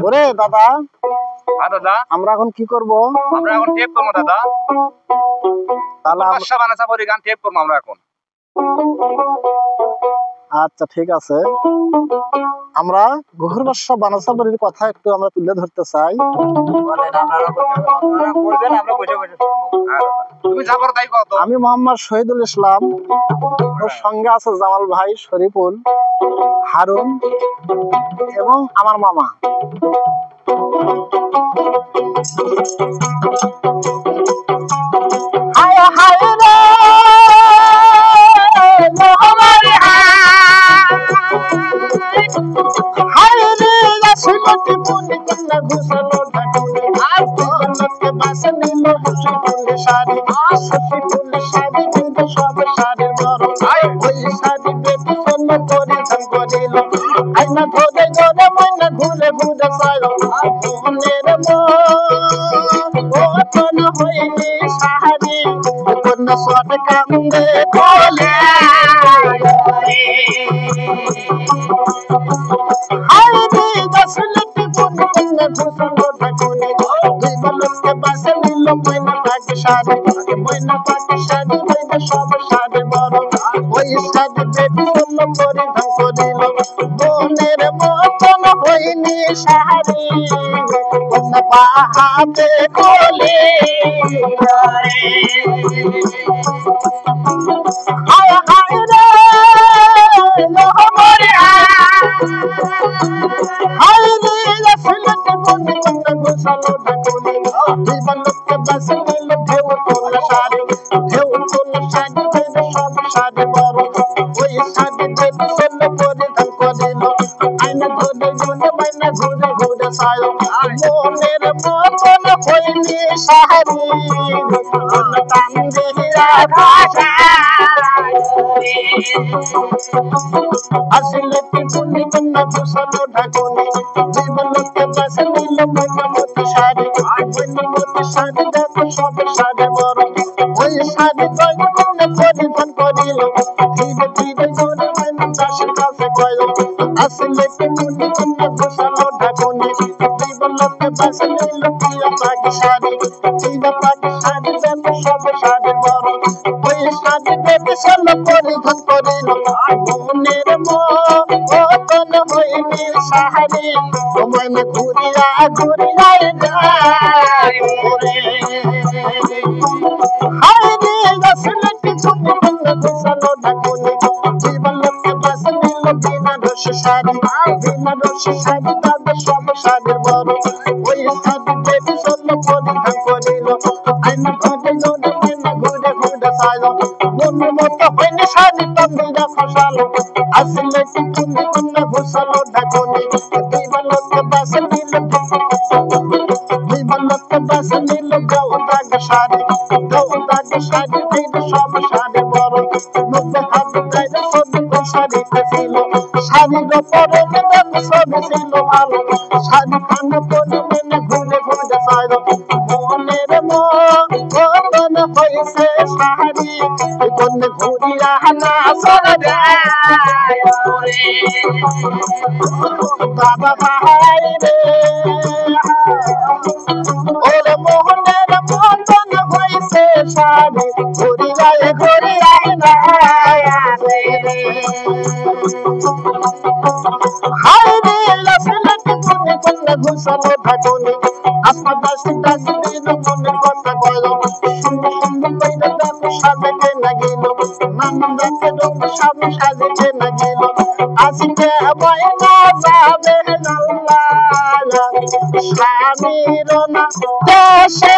ওরে দাদা, দাদা আমরা এখন কি করব? আমরা এখন টেপ করবো দাদা। তাহলে বাদশা বানাসা পরি গান টেপ করবো আমরা এখন। আচ্ছা ঠিক আছে, আমরা গহুর বাদশা বানাসা পরির কথা একটু আমরা তুলে ধরতে চাই। তুমি যা করো তাই কও তো। আমি মোহাম্মদ শহীদুল ইসলাম, ওর সঙ্গে আছে জামাল ভাই, শরীফুল, হারুন এবং আমার মামা। স্বামীর না দেশে